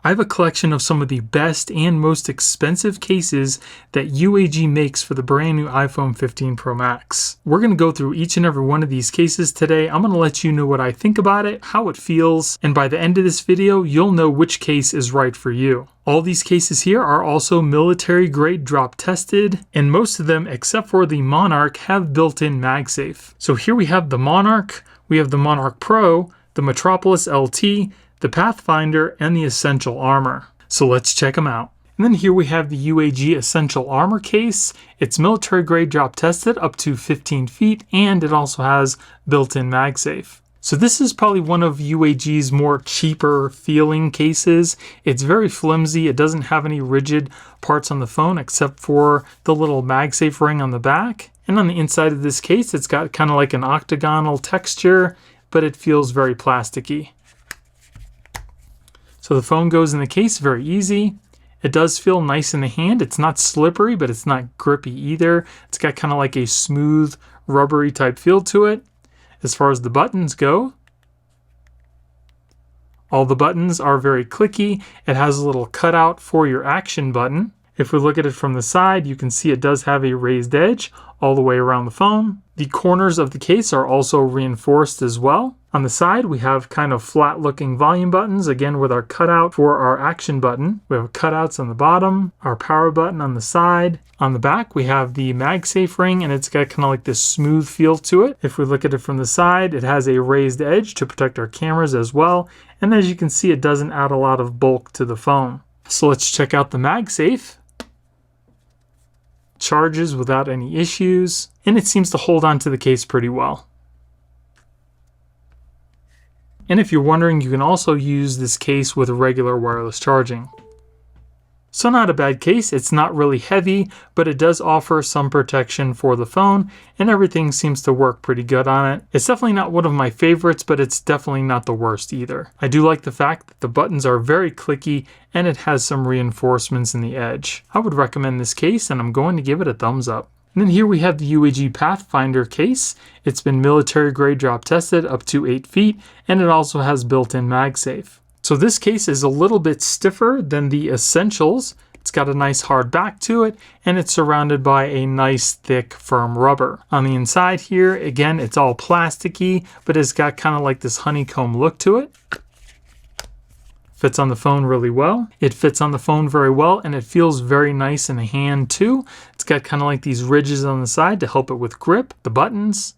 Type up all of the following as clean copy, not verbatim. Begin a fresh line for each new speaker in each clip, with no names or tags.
I have a collection of some of the best and most expensive cases that UAG makes for the brand new iPhone 15 Pro Max. We're going to go through each and every one of these cases today. I'm going to let you know what I think about it, how it feels, and by the end of this video, you'll know which case is right for you. All these cases here are also military grade drop tested, and most of them, except for the Monarch, have built-in MagSafe. So here we have the Monarch, we have the Monarch Pro, the Metropolis LT, the Pathfinder, and the Essential Armor. So let's check them out. And then here we have the UAG Essential Armor case. It's military grade drop tested up to 15 feet, and it also has built-in MagSafe. So this is probably one of UAG's more cheaper feeling cases. It's very flimsy. It doesn't have any rigid parts on the phone except for the little MagSafe ring on the back. And on the inside of this case, it's got kind of like an octagonal texture, but it feels very plasticky. So the phone goes in the case very easy. It does feel nice in the hand. It's not slippery, but it's not grippy either. It's got kind of like a smooth, rubbery type feel to it. As far as the buttons go, all the buttons are very clicky. It has a little cutout for your action button. If we look at it from the side, you can see it does have a raised edge all the way around the phone. The corners of the case are also reinforced as well. On the side, we have kind of flat looking volume buttons, again with our cutout for our action button. We have cutouts on the bottom, our power button on the side. On the back, we have the MagSafe ring, and it's got kind of like this smooth feel to it. If we look at it from the side, it has a raised edge to protect our cameras as well. And as you can see, it doesn't add a lot of bulk to the phone. So let's check out the MagSafe. Charges without any issues, and it seems to hold on to the case pretty well. And if you're wondering, you can also use this case with regular wireless charging. So not a bad case. It's not really heavy, but it does offer some protection for the phone, and everything seems to work pretty good on it. It's definitely not one of my favorites, but it's definitely not the worst either. I do like the fact that the buttons are very clicky, and it has some reinforcements in the edge. I would recommend this case, and I'm going to give it a thumbs up. And then here we have the UAG Pathfinder case. It's been military grade drop tested up to 8 feet, and it also has built-in MagSafe. So this case is a little bit stiffer than the Essentials. It's got a nice hard back to it, and it's surrounded by a nice thick firm rubber. On the inside here, again, it's all plasticky, but it's got kind of like this honeycomb look to it. Fits on the phone really well. It fits on the phone very well, and it feels very nice in the hand too. It's got kind of like these ridges on the side to help it with grip. The buttons,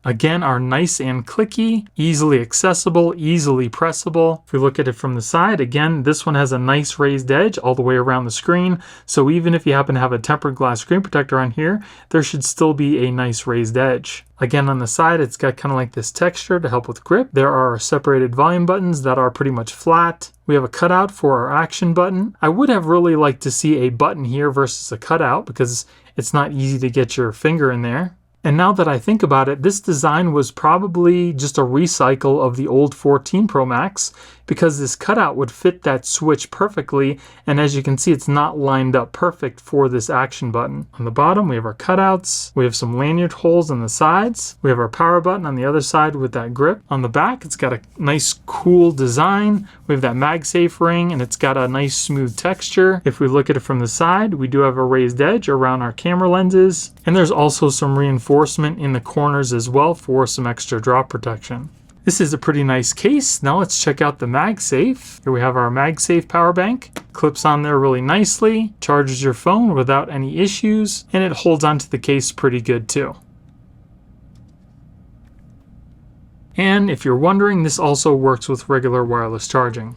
again, are nice and clicky, easily accessible, easily pressable. If we look at it from the side, again, this one has a nice raised edge all the way around the screen. So even if you happen to have a tempered glass screen protector on here, there should still be a nice raised edge. Again, on the side, it's got kind of like this texture to help with grip. There are separated volume buttons that are pretty much flat. We have a cutout for our action button. I would have really liked to see a button here versus a cutout because it's not easy to get your finger in there. And now that I think about it, this design was probably just a recycle of the old 14 Pro Max because this cutout would fit that switch perfectly. And as you can see, it's not lined up perfect for this action button. On the bottom, we have our cutouts. We have some lanyard holes on the sides. We have our power button on the other side with that grip. On the back, it's got a nice cool design. We have that MagSafe ring, and it's got a nice smooth texture. If we look at it from the side, we do have a raised edge around our camera lenses. And there's also some reinforcement in the corners as well for some extra drop protection. This is a pretty nice case. Now let's check out the MagSafe. Here we have our MagSafe power bank. Clips on there really nicely, charges your phone without any issues, and it holds onto the case pretty good too. And if you're wondering, this also works with regular wireless charging.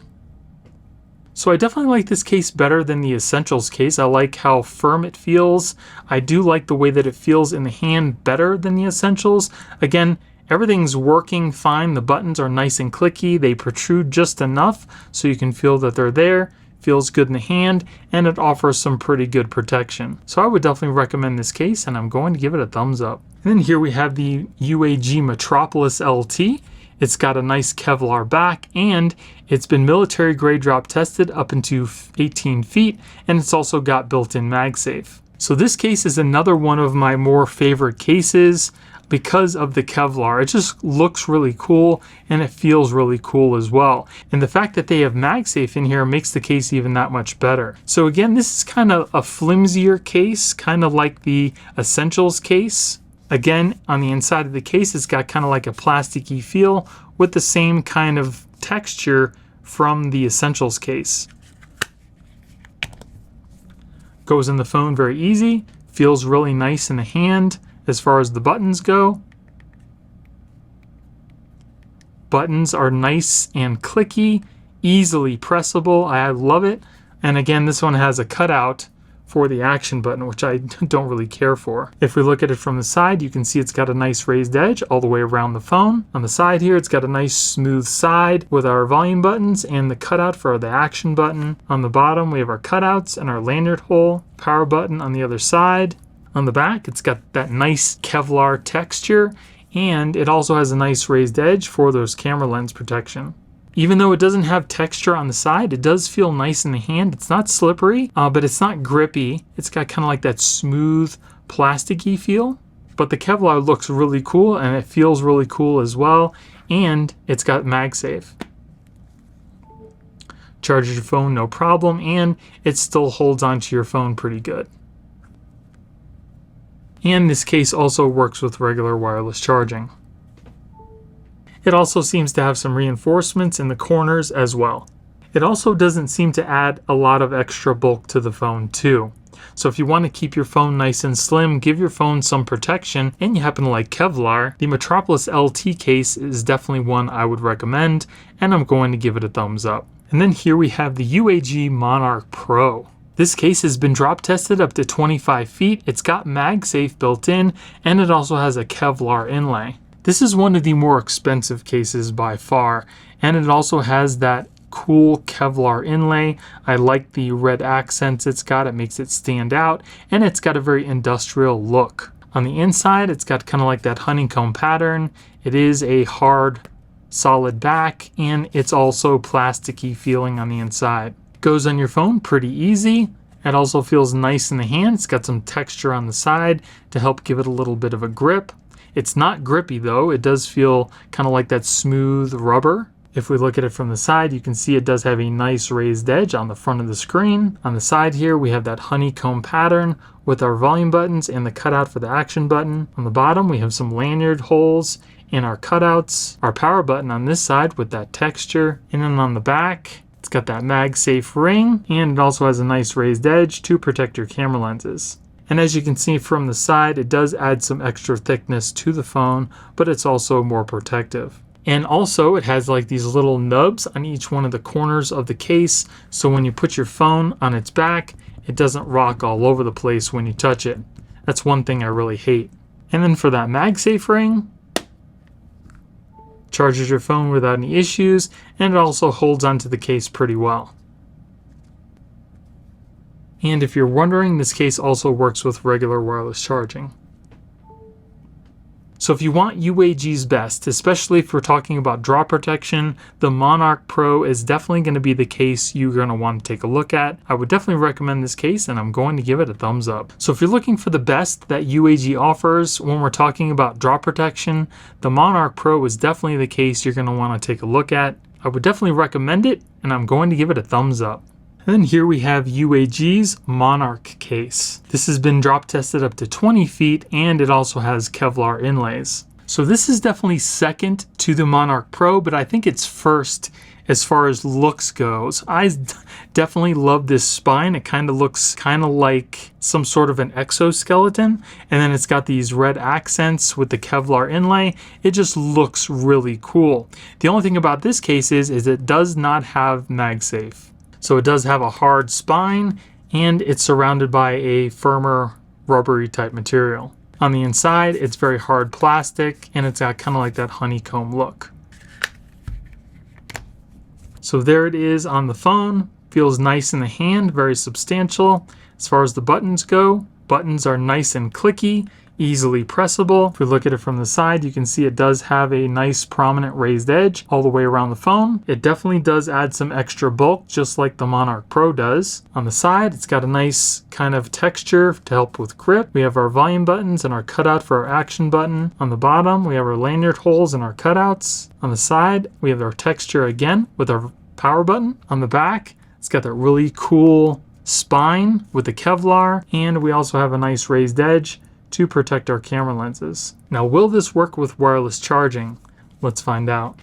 So I definitely like this case better than the Essentials case. I like how firm it feels. I do like the way that it feels in the hand better than the Essentials. Again, everything's working fine. The buttons are nice and clicky. They protrude just enough so you can feel that they're there. Feels good in the hand, and it offers some pretty good protection. So I would definitely recommend this case, and I'm going to give it a thumbs up. And then here we have the UAG Metropolis LT. It's got a nice Kevlar back, and it's been military grade drop tested up into 18 feet, and it's also got built-in MagSafe. So this case is another one of my more favorite cases. because of the Kevlar. It just looks really cool and it feels really cool as well. And the fact that they have MagSafe in here makes the case even that much better. So again, this is kind of a flimsier case, kind of like the Essentials case. Again, on the inside of the case, it's got kind of like a plasticky feel with the same kind of texture from the Essentials case. Goes in the phone very easy, feels really nice in the hand as far as the buttons go. Buttons are nice and clicky, easily pressable. I love it. And again, this one has a cutout for the action button, which I don't really care for. If we look at it from the side, you can see it's got a nice raised edge all the way around the phone. On the side here, it's got a nice smooth side with our volume buttons and the cutout for the action button. On the bottom, we have our cutouts and our lanyard hole, power button on the other side. On the back, it's got that nice Kevlar texture, and it also has a nice raised edge for those camera lens protection. Even though it doesn't have texture on the side, it does feel nice in the hand. It's not slippery, but it's not grippy. It's got kind of like that smooth, plasticky feel. But the Kevlar looks really cool, and it feels really cool as well. And it's got MagSafe. Charges your phone no problem, and it still holds onto your phone pretty good. And this case also works with regular wireless charging. It also seems to have some reinforcements in the corners as well. It also doesn't seem to add a lot of extra bulk to the phone too. So if you want to keep your phone nice and slim, give your phone some protection, and you happen to like Kevlar, the Metropolis LT case is definitely one I would recommend, and I'm going to give it a thumbs up. And then here we have the UAG Monarch Pro. This case has been drop tested up to 25 feet, it's got MagSafe built in, and it also has a Kevlar inlay. This is one of the more expensive cases by far, and it also has that cool Kevlar inlay. I like the red accents it's got, it makes it stand out, and it's got a very industrial look. On the inside, it's got kind of like that honeycomb pattern. It is a hard, solid back, and it's also plasticky feeling on the inside. Goes on your phone pretty easy. It also feels nice in the hand. It's got some texture on the side to help give it a little bit of a grip. It's not grippy though. It does feel kind of like that smooth rubber. If we look at it from the side, you can see it does have a nice raised edge on the front of the screen. On the side here, we have that honeycomb pattern with our volume buttons and the cutout for the action button. On the bottom, we have some lanyard holes and our cutouts. Our power button on this side with that texture. And then on the back, it's got that MagSafe ring, and it also has a nice raised edge to protect your camera lenses. And as you can see from the side, it does add some extra thickness to the phone, but it's also more protective. And also it has like these little nubs on each one of the corners of the case, so when you put your phone on its back, it doesn't rock all over the place when you touch it. That's one thing I really hate. And then for that MagSafe ring, charges your phone without any issues, and it also holds onto the case pretty well. And if you're wondering, this case also works with regular wireless charging. So if you want UAG's best, especially if we're talking about drop protection, the Monarch Pro is definitely going to be the case you're going to want to take a look at. I would definitely recommend this case, and I'm going to give it a thumbs up. So if you're looking for the best that UAG offers when we're talking about drop protection, the Monarch Pro is definitely the case you're going to want to take a look at. I would definitely recommend it, and I'm going to give it a thumbs up. And then here we have UAG's Monarch case. This has been drop tested up to 20 feet, and it also has Kevlar inlays. So this is definitely second to the Monarch Pro, but I think it's first as far as looks goes. I definitely love this spine. It kind of looks kind of like some sort of an exoskeleton, and then it's got these red accents with the Kevlar inlay. It just looks really cool. The only thing about this case is it does not have MagSafe. So it does have a hard spine, and it's surrounded by a firmer rubbery type material. On the inside, it's very hard plastic, and it's got kind of like that honeycomb look. So there it is on the phone. Feels nice in the hand, very substantial. As far as the buttons go, buttons are nice and clicky, easily pressable. If we look at it from the side, you can see it does have a nice prominent raised edge all the way around the phone. It definitely does add some extra bulk, just like the Monarch Pro does. On the side, it's got a nice kind of texture to help with grip. We have our volume buttons and our cutout for our action button. On the bottom, we have our lanyard holes and our cutouts. On the side, we have our texture again with our power button. On the back, it's got that really cool spine with the Kevlar, and we also have a nice raised edge to protect our camera lenses. Now, will this work with wireless charging? Let's find out.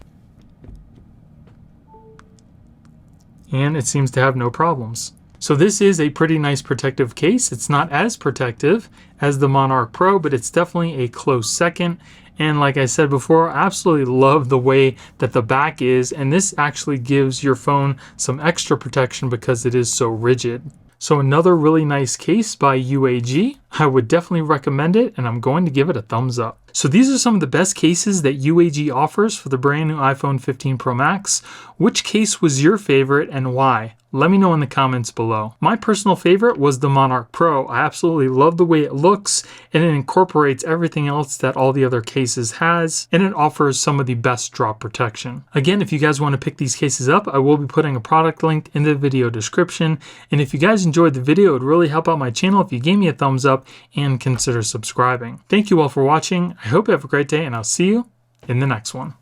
And it seems to have no problems. So this is a pretty nice protective case. It's not as protective as the Monarch Pro, but it's definitely a close second. And like I said before, I absolutely love the way that the back is, and this actually gives your phone some extra protection because it is so rigid. So another really nice case by UAG. I would definitely recommend it, and I'm going to give it a thumbs up. So these are some of the best cases that UAG offers for the brand new iPhone 15 Pro Max. Which case was your favorite and why? Let me know in the comments below. My personal favorite was the Monarch Pro. I absolutely love the way it looks, and it incorporates everything else that all the other cases has, and it offers some of the best drop protection. Again, if you guys want to pick these cases up, I will be putting a product link in the video description. And if you guys enjoyed the video, it would really help out my channel if you gave me a thumbs up and consider subscribing. Thank you all for watching. I hope you have a great day, and I'll see you in the next one.